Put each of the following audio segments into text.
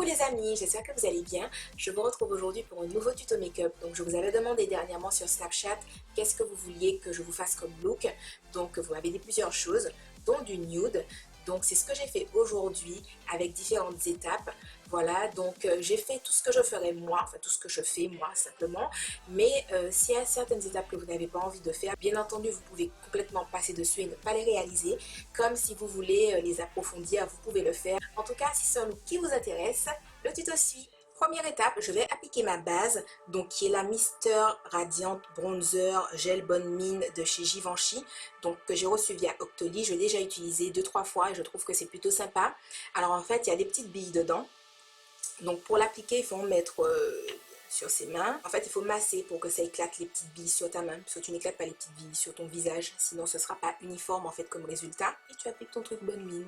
les amis, j'espère que vous allez bien. Je vous retrouve aujourd'hui pour un nouveau tuto make-up. Donc je vous avais demandé dernièrement sur Snapchat qu'est-ce que vous vouliez que je vous fasse comme look. Donc vous m'avez dit plusieurs choses, dont du nude. Donc c'est ce que j'ai fait aujourd'hui avec différentes étapes. Voilà, donc j'ai fait tout ce que je ferais moi, enfin tout ce que je fais moi simplement. Mais s'il y a certaines étapes que vous n'avez pas envie de faire, bien entendu vous pouvez complètement passer dessus et ne pas les réaliser. Comme si vous voulez les approfondir, vous pouvez le faire. En tout cas, si c'est un look qui vous intéresse, le tuto suit. Première étape, je vais appliquer ma base, donc qui est la Mister Radiant Bronzer Gel Bonne Mine de chez Givenchy, donc que j'ai reçu via Octoly. Je l'ai déjà utilisé 2-3 fois et je trouve que c'est plutôt sympa. Alors en fait, il y a des petites billes dedans. Donc pour l'appliquer, il faut en mettre sur ses mains. En fait, il faut masser pour que ça éclate les petites billes sur ta main, parce que tu n'éclates pas les petites billes sur ton visage, sinon ce ne sera pas uniforme en fait comme résultat. Et tu appliques ton truc Bonne Mine.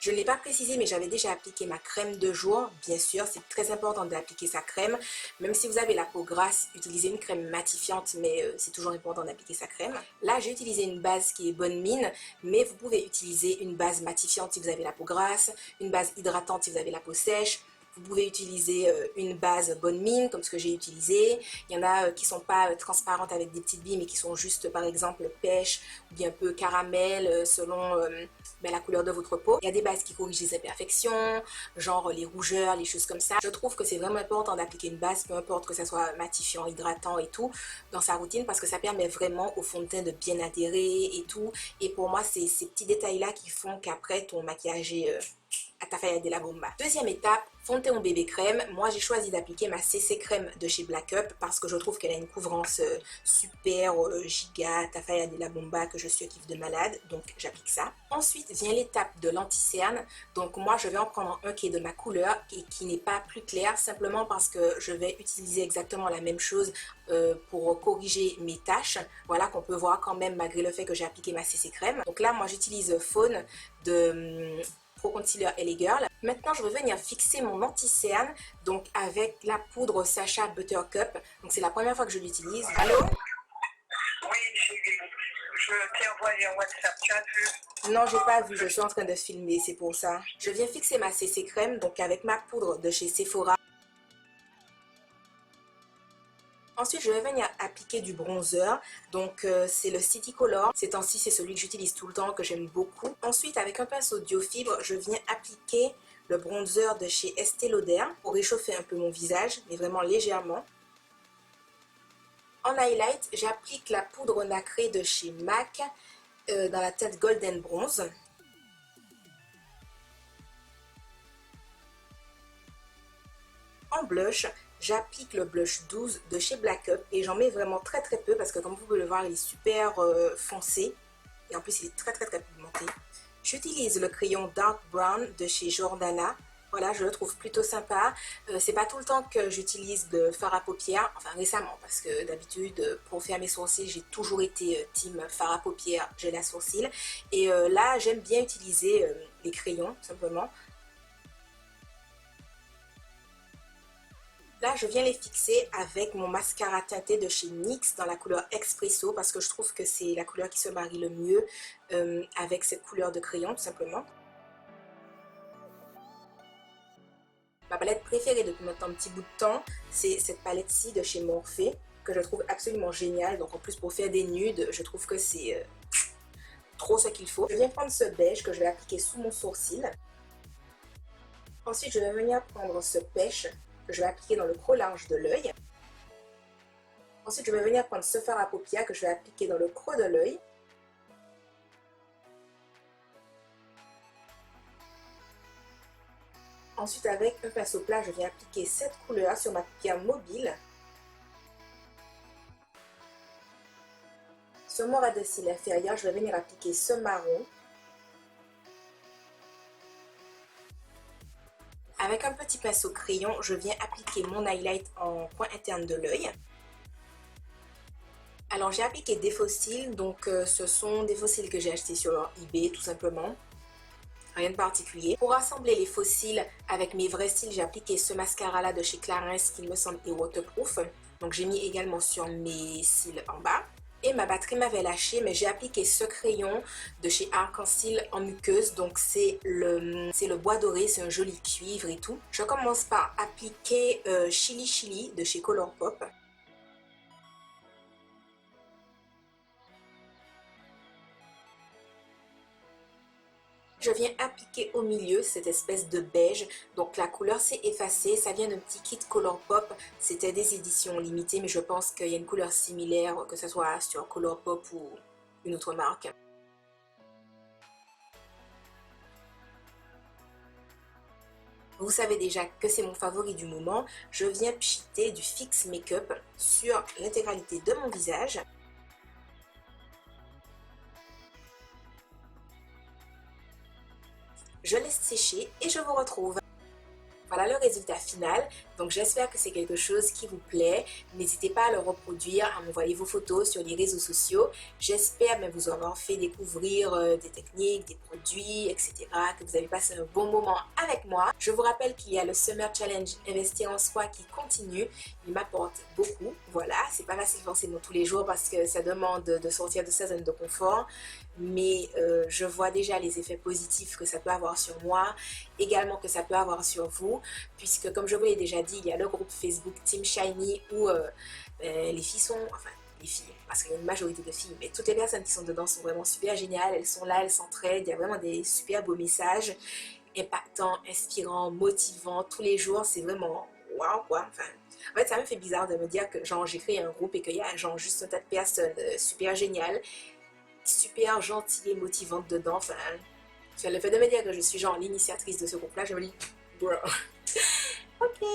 Je ne l'ai pas précisé, mais j'avais déjà appliqué ma crème de jour. Bien sûr, c'est très important d'appliquer sa crème. Même si vous avez la peau grasse, utilisez une crème matifiante, mais c'est toujours important d'appliquer sa crème. Là, j'ai utilisé une base qui est Bonne Mine, mais vous pouvez utiliser une base matifiante si vous avez la peau grasse, une base hydratante si vous avez la peau sèche. Vous pouvez utiliser une base Bonne Mine, comme ce que j'ai utilisé. Il y en a qui ne sont pas transparentes avec des petites billes, mais qui sont juste, par exemple, pêche ou bien un peu caramel, selon la couleur de votre peau. Il y a des bases qui corrigent les imperfections, genre les rougeurs, les choses comme ça. Je trouve que c'est vraiment important d'appliquer une base, peu importe que ça soit matifiant, hydratant et tout, dans sa routine, parce que ça permet vraiment au fond de teint de bien adhérer et tout. Et pour moi, c'est ces petits détails-là qui font qu'après, ton maquillage est Atafaya de la Bomba. Deuxième étape, fond de teint au bébé crème. Moi, j'ai choisi d'appliquer ma CC crème de chez Black Up parce que je trouve qu'elle a une couvrance super giga Atafaya de la Bomba que je surkiffe de malade. Donc, j'applique ça. Ensuite, vient l'étape de l'anti-cerne. Donc, moi, je vais en prendre un qui est de ma couleur et qui n'est pas plus clair, simplement parce que je vais utiliser exactement la même chose pour corriger mes taches. Voilà, qu'on peut voir quand même malgré le fait que j'ai appliqué ma CC crème. Donc là, moi, j'utilise Fawn de Pro Concealer LA Girl. Maintenant, je vais venir fixer mon anti-cerne, donc avec la poudre Sacha Buttercup. Donc c'est la première fois que je l'utilise. Allô? Oui, chérie, je t'ai envoyé un WhatsApp, tu as vu? Non, j'ai pas vu, je suis en train de filmer, c'est pour ça. Je viens fixer ma CC crème, donc avec ma poudre de chez Sephora. Ensuite, je vais venir appliquer du bronzer, donc c'est le City Color. Ces temps-ci, c'est celui que j'utilise tout le temps, que j'aime beaucoup. Ensuite, avec un pinceau Diofibre, je viens appliquer le bronzer de chez Estée Lauder pour réchauffer un peu mon visage, mais vraiment légèrement. En highlight, j'applique la poudre nacrée de chez MAC dans la teinte Golden Bronze. En blush, j'applique le blush 12 de chez Black Up et j'en mets vraiment très peu parce que comme vous pouvez le voir, il est super foncé et en plus il est très pigmenté. J'utilise le crayon Dark Brown de chez Jordana. Voilà, je le trouve plutôt sympa. C'est pas tout le temps que j'utilise de fard à paupières, enfin récemment, parce que d'habitude, pour faire mes sourcils, j'ai toujours été team fard à paupières, gel à sourcils. Et là, j'aime bien utiliser les crayons, simplement. Là, je viens les fixer avec mon mascara teinté de chez NYX dans la couleur Expresso parce que je trouve que c'est la couleur qui se marie le mieux avec cette couleur de crayon, tout simplement. Ma palette préférée depuis maintenant un petit bout de temps, c'est cette palette-ci de chez Morphe que je trouve absolument géniale. Donc en plus pour faire des nudes, je trouve que c'est trop ce qu'il faut. Je viens prendre ce beige que je vais appliquer sous mon sourcil. Ensuite, je vais venir prendre ce pêche que je vais appliquer dans le creux large de l'œil. Ensuite, je vais venir prendre ce fard à paupières que je vais appliquer dans le creux de l'œil. Ensuite, avec un pinceau plat, je viens appliquer cette couleur sur ma paupière mobile. Sur mon ras de cils inférieur, je vais venir appliquer ce marron. Avec un petit pinceau crayon, je viens appliquer mon highlight en coin interne de l'œil. Alors j'ai appliqué des faux cils, donc ce sont des faux cils que j'ai achetés sur eBay tout simplement. Rien de particulier. Pour assembler les faux cils avec mes vrais cils, j'ai appliqué ce mascara là de chez Clarins qui me semble est waterproof. Donc j'ai mis également sur mes cils en bas. et ma batterie m'avait lâché, mais j'ai appliqué ce crayon de chez Arc-en-Ciel en muqueuse, donc c'est le bois doré, c'est un joli cuivre et tout. Je commence par appliquer Chili Chili de chez Colourpop. Je viens appliquer au milieu cette espèce de beige, donc la couleur s'est effacée, ça vient d'un petit kit Colourpop, c'était des éditions limitées, mais je pense qu'il y a une couleur similaire, que ce soit sur Colourpop ou une autre marque. Vous savez déjà que c'est mon favori du moment, je viens pchiter du Fix Make-up sur l'intégralité de mon visage. Je laisse sécher et je vous retrouve. Voilà le résultat final, donc j'espère que c'est quelque chose qui vous plaît. N'hésitez pas à le reproduire, à m'envoyer vos photos sur les réseaux sociaux. J'espère vous avoir fait découvrir des techniques, des produits, etc. Que vous avez passé un bon moment avec moi. Je vous rappelle qu'il y a le Summer Challenge Investir en Soi qui continue. Il m'apporte beaucoup, voilà. C'est pas facile forcément tous les jours parce que ça demande de sortir de sa zone de confort. Mais je vois déjà les effets positifs que ça peut avoir sur moi, également que ça peut avoir sur vous, puisque comme je vous l'ai déjà dit, il y a le groupe Facebook Team Shiny où les filles sont, enfin les filles, parce qu'il y a une majorité de filles, mais toutes les personnes qui sont dedans sont vraiment super géniales, elles sont là, elles s'entraident, il y a vraiment des super beaux messages, impactants, inspirants, motivants, tous les jours, c'est vraiment waouh quoi, enfin... En fait, ça me fait bizarre de me dire que genre j'ai créé un groupe et qu'il y a genre juste un tas de personnes super géniales, super gentille et motivante dedans. Enfin, le fait de me dire que je suis genre l'initiatrice de ce groupe-là, je me dis, bro, ok.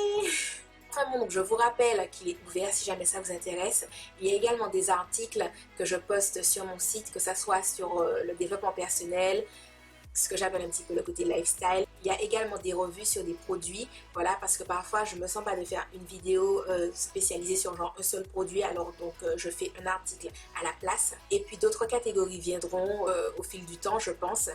Enfin bon, donc je vous rappelle qu'il est ouvert si jamais ça vous intéresse. Il y a également des articles que je poste sur mon site, que ce soit sur le développement personnel, ce que j'appelle un petit peu le côté lifestyle. Il y a également des revues sur des produits, voilà, parce que parfois je me sens pas de faire une vidéo spécialisée sur genre un seul produit, alors donc je fais un article à la place. Et puis d'autres catégories viendront au fil du temps, je pense.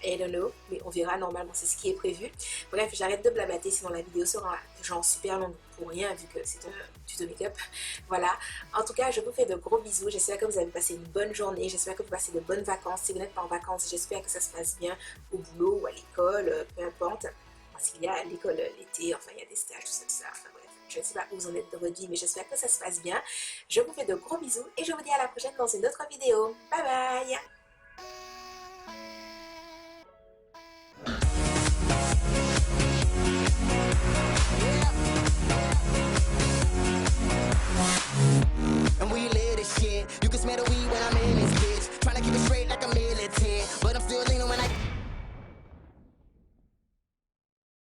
I don't know, mais on verra, normalement c'est ce qui est prévu. Bref, j'arrête de blablater, sinon la vidéo sera genre super longue pour rien vu que c'est un tuto make-up. Voilà, en tout cas je vous fais de gros bisous, j'espère que vous avez passé une bonne journée, j'espère que vous passez de bonnes vacances. Si vous n'êtes pas en vacances, j'espère que ça se passe bien au boulot ou à l'école, peu importe. Parce qu'il y a à l'école l'été, enfin il y a des stages, tout ça, enfin bref. Je ne sais pas où vous en êtes de votre vie, mais j'espère que ça se passe bien. Je vous fais de gros bisous et je vous dis à la prochaine dans une autre vidéo. Bye bye!